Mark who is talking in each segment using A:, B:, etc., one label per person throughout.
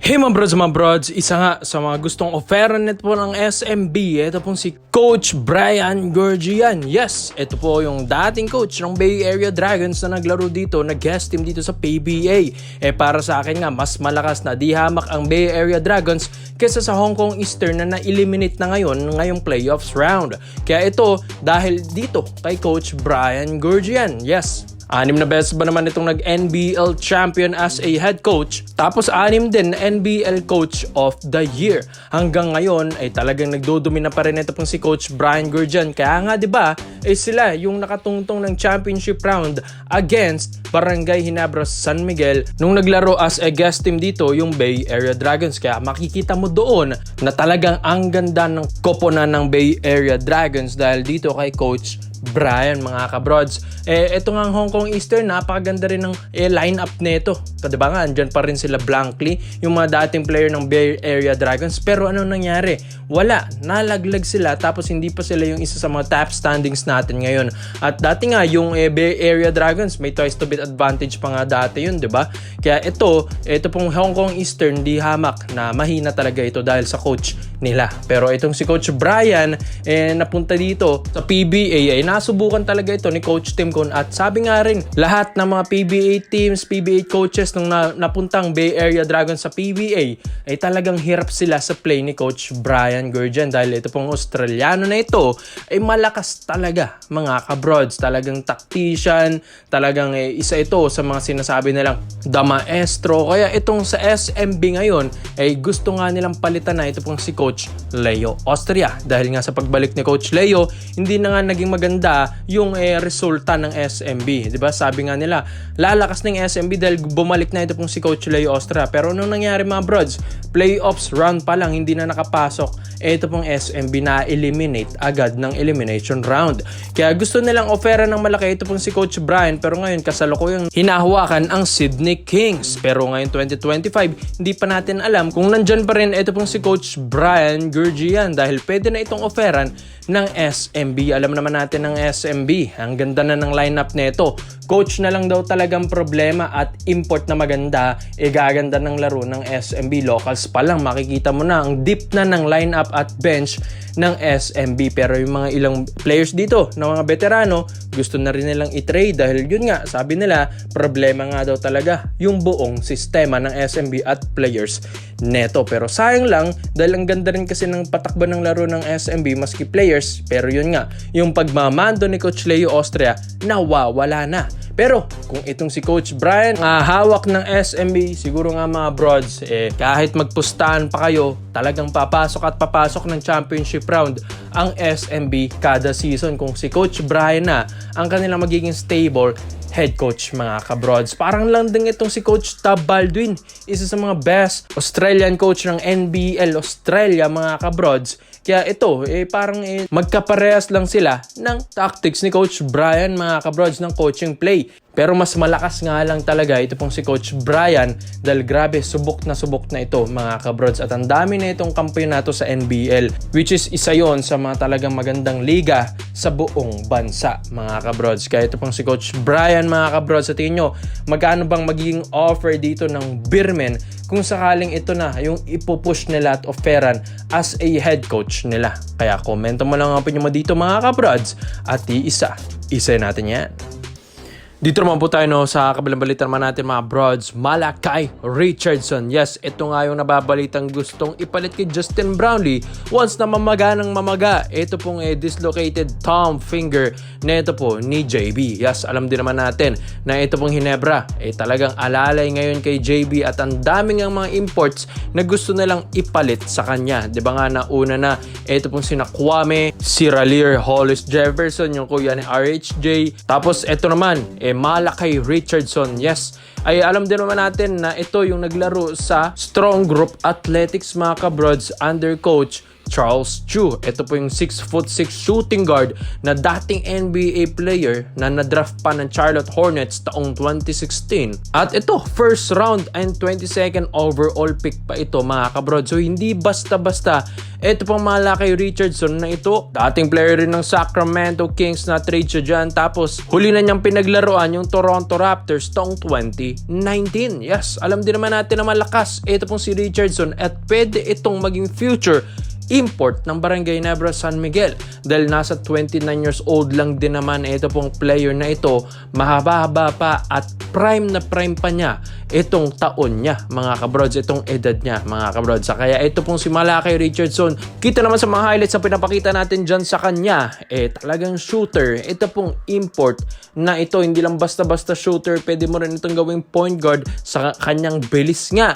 A: Hey mga brods, isa nga sa mga gustong offeran nito po ng SMB, ito pong si Coach Brian Gurjian. Yes, ito po yung dating coach ng Bay Area Dragons na naglaro dito, nag-guest team dito sa PBA. Para sa akin nga, mas malakas na di hamak ang Bay Area Dragons kesa sa Hong Kong Eastern na na-eliminate na ngayong playoffs round. Kaya ito, dahil dito kay Coach Brian Gurjian. Yes, 6 na beses ba naman itong nag-NBL champion as a head coach, tapos 6 din NBL coach of the year. Hanggang ngayon ay talagang nagdodomina pa rin ito pong si Coach Brian Gurjian. Kaya nga 'di ba, sila yung nakatungtong ng championship round against Barangay Ginebra San Miguel nung naglaro as a guest team dito yung Bay Area Dragons. Kaya makikita mo doon na talagang ang ganda ng koponan ng Bay Area Dragons dahil dito kay Coach Brian, mga kabrods. Ito nga ang Hong Kong Eastern, napakaganda rin ng line-up nito. Diba nga, andyan pa rin sila Blankley, yung mga dating player ng Bay Area Dragons. Pero anong nangyari? Wala, nalaglag sila, tapos hindi pa sila yung isa sa mga top standings natin ngayon. At dati nga, yung Bay Area Dragons, may twice to beat advantage pa nga dati yun, diba? Kaya ito pong Hong Kong Eastern, di hamak na mahina talaga ito dahil sa coach nila. Pero itong si Coach Brian, napunta dito sa PBA, ay nasubukan talaga ito ni Coach Tim Con. At sabi nga rin, lahat ng mga PBA teams, PBA coaches nung napuntang Bay Area Dragons sa PBA ay talagang hirap sila sa play ni Coach Brian Gurjian dahil ito pong Australiano na ito ay malakas talaga, mga kabrods. Talagang tactician, talagang isa ito sa mga sinasabi nilang the maestro. Kaya itong sa SMB ngayon ay gusto nga nilang palitan na ito pong si Coach Leo Austria dahil nga sa pagbalik ni Coach Leo, hindi na nga naging maganda yung resulta ng SMB. Diba? Sabi nga nila, lalakas ng SMB dahil bumalik na ito pong si Coach Leo Austria. Pero anong nangyari mga brods? Playoffs round pa lang, hindi na nakapasok. Ito pong SMB na eliminate agad ng elimination round. Kaya gusto nilang offeran ng malaki ito pong si Coach Brian, pero ngayon kasalukuyang hinahawakan ang Sydney Kings. Pero ngayon 2025, hindi pa natin alam kung nandyan pa rin ito pong si Coach Brian Gurjian dahil pwede na itong offeran ng SMB. Alam naman natin ng SMB, ang ganda na ng lineup nito. Coach na lang daw talagang problema at import na maganda, gaganda ng laro ng SMB. Locals pa lang, makikita mo na ang deep na ng lineup at bench ng SMB. Pero yung mga ilang players dito, ng mga veterano, gusto na rin nilang i-trade dahil yun nga, sabi nila, problema nga daw talaga yung buong sistema ng SMB at players neto. Pero sayang lang, dahil ang ganda rin kasi ng patakbo ng laro ng SMB maski players, pero yun nga, yung pagmamando ni Coach Leo Austria, nawawala na. Pero kung itong si Coach Brian hawak ng SMB, siguro nga mga brods, kahit magpustahan pa kayo, talagang papasok at papasok ng championship round ang SMB kada season kung si Coach Brian na ang kanilang magiging stable head coach, mga kabrods. Parang lang din itong si Coach Tab Baldwin, isa sa mga best Australian coach ng NBL Australia, mga kabrods. Kaya ito, parang magkaparehas lang sila ng tactics ni Coach Brian, mga kabrods, ng coaching play. Pero mas malakas nga lang talaga ito pong si Coach Brian dahil grabe, subok na ito, mga kabrods. At ang dami na itong kampeonato sa NBL, which is isa yon sa mga talagang magandang liga sa buong bansa, mga kabrods. Kaya ito pong si Coach Brian, mga kabrods, sa tingin nyo, magkano bang magiging offer dito ng Beermen kung sakaling ito na yung ipupush nila at offeran as a head coach nila? Kaya komento mo lang ang opinion mo dito, mga kabrods, at isa natin yan. Dito naman po tayo sa kabilang balita naman natin, mga broads. Malachi Richardson. Yes, ito nga yung nababalitang gustong ipalit kay Justin Brownlee once na mamaga. Ito pong dislocated thumb finger na ito po ni JB. Yes, alam din naman natin na ito pong Ginebra talagang alalay ngayon kay JB at ang daming ang mga imports na gusto nilang ipalit sa kanya. Diba nga nauna na ito pong sina Kwame, si Raleigh Hollis Jefferson, yung kuya ni RHJ. Tapos ito naman, Malachi Richardson. Yes, ay alam din naman natin na ito yung naglaro sa Strong Group Athletics, mga kabrods, under coach Charles Chu. Ito po yung 6'6" shooting guard na dating NBA player na nadraft pa ng Charlotte Hornets taong 2016. At ito, first round and 22nd overall pick pa ito, mga kabrods. So hindi basta-basta Ito pang Malachi Richardson na ito, dating player rin ng Sacramento Kings na trade siya dyan. Tapos huli na niyang pinaglaruan yung Toronto Raptors taong 2019. Yes, alam din naman natin na malakas ito pong si Richardson at pwede itong maging future import ng Barangay Nebra San Miguel dahil nasa 29 years old lang din naman ito pong player na ito, mahaba-haba pa at prime na prime pa niya itong taon niya mga kabrods, itong edad niya mga kabrods. Kaya ito pong si Malachi Richardson, kita naman sa mga highlights na pinapakita natin dyan sa kanya, talagang shooter. Ito pong import na ito, hindi lang basta-basta shooter, pwede mo rin itong gawing point guard sa kanyang bilis nga.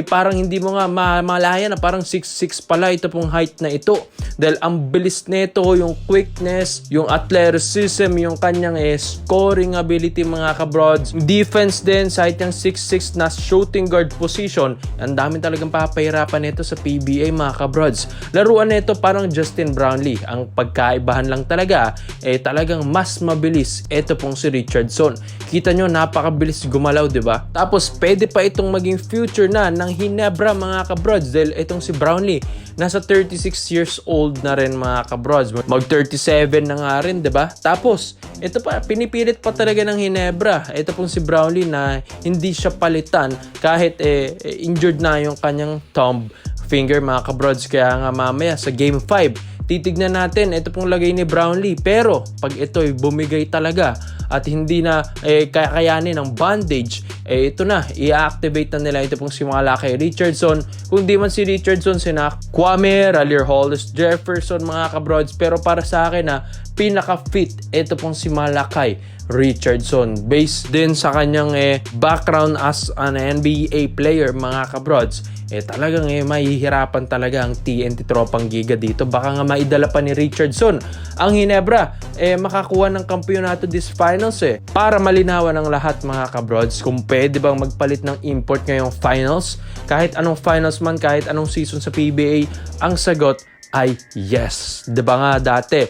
A: Parang hindi mo nga malaya na parang 6'6 pala ito pong height na ito. Dahil ang bilis nito, yung quickness, yung athleticism, yung kanyang scoring ability mga kabrods. Defense din, sa height ng 6'6 na shooting guard position, ang dami talagang papahirapan nito sa PBA mga kabrods. Laruan nito parang Justin Brownlee. Ang pagkaibahan lang talaga, talagang mas mabilis ito pong si Richardson. Kita nyo, napakabilis gumalaw, di ba? Tapos pwede pa itong maging future na ng Ginebra mga kabrods dahil itong si Brownlee nasa 36 years old na rin mga kabrods. Mag 37 na nga rin, di ba? Tapos ito pa, pinipilit pa talaga ng Ginebra. Ito pong si Brownlee na hindi siya palitan kahit injured na yung kanyang thumb finger mga kabrods. Kaya nga mamaya sa game 5 titignan natin ito pong lagay ni Brownlee, pero pag ito'y bumigay talaga at hindi na kakayanin ng bandage, ito na, i-activate na nila ito pong si Malachi Richardson. Kung di man si Richardson, sina Kwame, Raleigh Hollis Jefferson mga kabrods, pero para sa akin pinaka-fit ito pong si Malachi Richardson based din sa kanyang background as an NBA player mga kabrods. Talagang mahihirapan talaga ang TNT Tropang Giga dito. Baka nga maidala pa ni Richardson ang Ginebra makakuha ng kampeonato this finals Para malinawan ng lahat mga kabrods, kung pwede bang magpalit ng import ngayong finals, kahit anong finals man, kahit anong season sa PBA, ang sagot ay yes. Diba nga dati,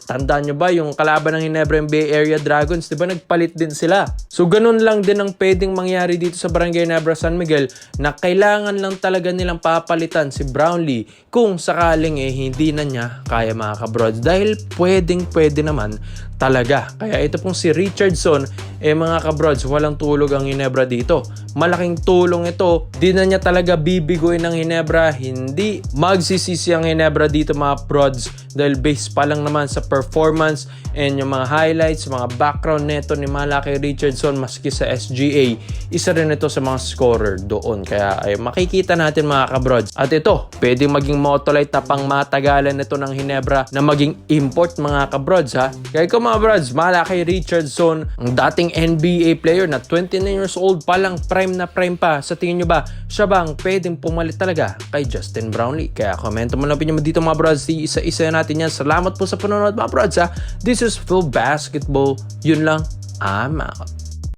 A: tandaan nyo ba yung kalaban ng Ginebra Bay Area Dragons, diba nagpalit din sila? So ganun lang din ang pwedeng mangyari dito sa Barangay Nebra San Miguel, na kailangan lang talaga nilang papalitan si Brownlee kung sakaling hindi na niya kaya mga kabrods, dahil pwede naman talaga. Kaya ito pong si Richardson, mga kabrods, walang tulog ang Ginebra dito. Malaking tulong ito. Di na niya talaga bibiguin ng Ginebra. Hindi magsisisi ang Ginebra dito mga brods, dahil based pa lang naman sa performance and yung mga highlights, mga background neto ni Malachi Richardson maski sa SGA, isa rin ito sa mga scorer doon. Kaya makikita natin mga kabrods. At ito, pwedeng maging motolite na pang matagalan nito ng Ginebra na maging import mga kabrods Kaya kung mga brods, Malachi Richardson, ang dating NBA player na 29 years old pa lang, prime na prime pa. Sa tingin nyo ba, siya bang pwedeng pumalit talaga kay Justin Brownlee? Kaya komento mo lang opinion mo dito mga brods. Isa-isa natin yan. Salamat po sa panonood mga brods This is Phil Basketball. Yun lang. I'm out.